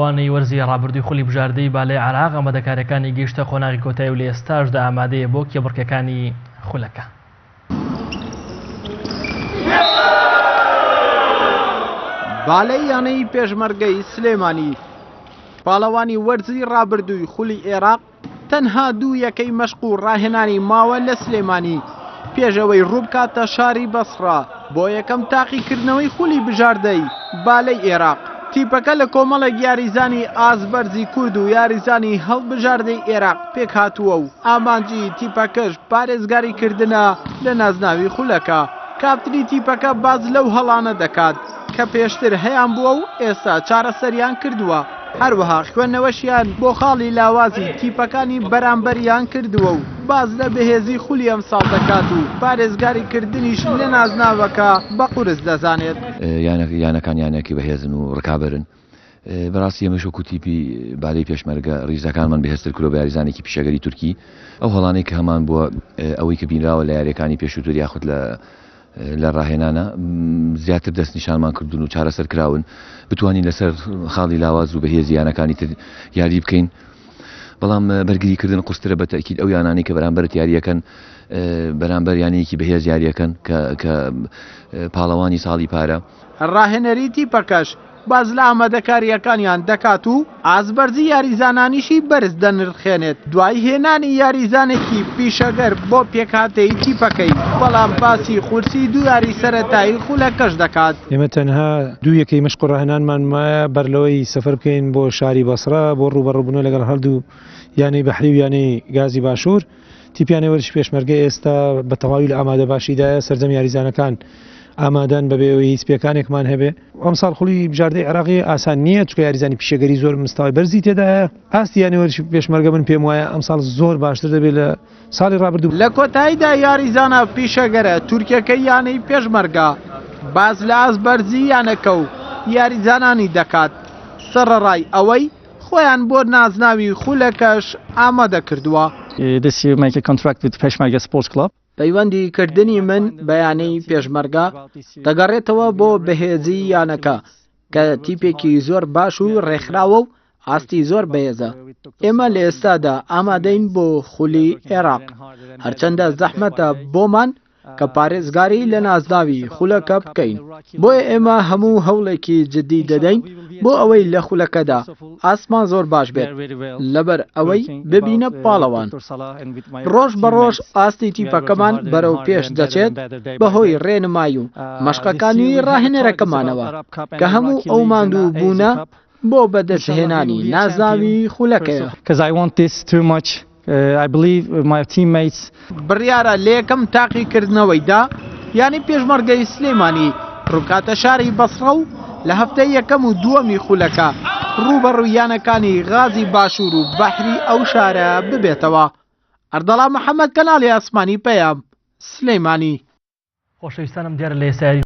وانەی وەرزی ڕابردووی خولی بژاردەی بالای عێراق ئامادەکاریەکانی گەیشتە قۆناغی کۆتایی و لە ئێستاشدا ئامادەیە بۆ کێبڕکەکانی خولەکە. بالای یانەی پێشمەرگەی سلێمانی پاڵەوانی وەرزی ڕابردووی خولی عێراق تەنها دوو یەکەی مەشق و ڕاهێنانی ماوە لە سلێمانی پێشەوەی ڕووبکاتە شاری بەسڕا بۆ یەکەم تاقیکردنەوەی خولی بژاردەی بالای عێراق. تیپەکە لە کۆمەڵێک یاریزانی ئازبەرزی کورد و یاریزانی هەڵبژاردەی عێراق پێک هاتووە و ئامانجی تیپەکەش پارێزگاریکردنە لە نازناوی خولەکە. کاپتنی تیپەکە باز لەو هەڵانە دەکات کە پێشتر هەیان بووە و ئێستا چارەسەریان کردووە. هەروەها خوێندنەوەشیان بۆ خاڵی لاوازی تیپەکانی بەرامبەریان کردووە و باز لە بەهێزی خولی ئەمساڵ دەکات و پارێزگاریکردنیش لە نازناوەکە بە قورس دەزانێت. یانەکان یانێکی بەهێزن و ڕکابرن. بەڕاستی ئەمەش وەکو تیپی بالای پێشمەرگە ڕیزەکانمان بەهێزتر کرۆ بە یاریزانێکی پیشەگەری تورکی ئەو هەڵانەی کە هەمان بووە ئەوەی کە بینراوە لە یاریەکانی پێشووتر یاخود لە ڕاهێنانە زیاتر دەستنیشانمان کردوون و چارەسەر کراون بتوانین لەسەر خاڵی لاواز و بەهێزی یانەکانی تر یاری بکەین. بەڵام بەرگریکردن قوسترە بە تەکید ئەو یانانی کە بەرامبەر یاریەکەن بەرامبەر یانەیەکی بەهێز یاریەکەن کە پاڵەوانی ساڵی پارە. ڕاهێنەری تیپەکەش باز لە ئامادەکاریەکانیان دەکات و ئازبەرزی یاریزانانیشی بەرز دەنرخێنێت دوای هێنانی یاریزانێکی پیشەگەر بۆ پێکهاتەی تیپەکەی. بەڵام باسی قورسی دوو یاری سەرەتایی خولەکەش دەکات. ئێمە تەنها دوو یەکەی مەشق و ڕاهێنانمان وایە بەرلەوەی سەفەر بکەین بۆ شاری بەسڕا بۆ ڕوبەڕووبوونەوە لەگەڵ هەردوو یانەی بەحری و یانەی گازی باشوور. تیپیانەی وەرزی پێشمەرگە ئێستا بە تەواوی لە ئامادە باشیدایە سەرجەم یاریزانەکان ئامادەن بەبێەوەی هیچ پێکانێکمان هەبێ. ئەمساڵ خولی بژاردەی عێراقی ئاسان نییە چکە یاریزانی پیشەگەری زۆر مستەوای بەرزی تێدایە. ئاستی یانی وەرزی پێشمەرگە من پێم وایە ئەمساڵ زۆر باشتر دەبێت لە ساڵی ڕابردوو. لە کۆتاییدا یاریزانە پیشەگەرە تورکیەکەی یانەی پێشمەرگە باز لە ئازبەرزی یانەکە و یاریزانانی دەکات سەرڕای ئەوەی خۆیان بۆ نازناوی خولەکەش ئامادە کردووە. پەیوەندی کردنی من بەیانەی پێشمەرگە دەگەڕێتەوە بۆ بەهێزی یانەکە کە تیپێکی زۆر باش و ڕێکخراوە و ئاستی زۆر بەهێزە. ئێمە لە ئێستادا ئامادەین بۆ خولی عێراق هەرچەندە زەحمەتە بۆمان کە پارێزگاری لە نازناوی خولەکە بکەین. بۆیە ئێمە هەموو هەوڵێکی جددی دەدەین بۆ ئەوەی لە خولەکەدا ئاسمان زۆر باش بێت لەبەر ئەوەی ببینە پاڵەوان. ڕۆژ بە ڕۆژ ئاستی تیپەکەمان بەرەو پێش دەچێت بەهۆی ڕێنمایی و مەشقەکانی ڕاهێنەرەکەمانەوە کە هەموو ئەو ماندوو بوونە بۆ بەدەستهێنانی نازناوی خولەکەیە. I believe my teammates بڕیارە لە یەکەم تاقیکردنەوەیدا یانی پێشمەرگەی سلێمانی ڕووکاتە شاری بەسڕە و لە هەفتەی یەکەم و دووەمی خولەکە ڕووبەڕوویانەکانی غازی باشوور و بەحری ئەو شارە ببێتەوە. ئەردەڵا محەممەد کەناڵی ئاسمانی پەیام سلێمانی. خۆشەویستانم دیارە لە ئێستا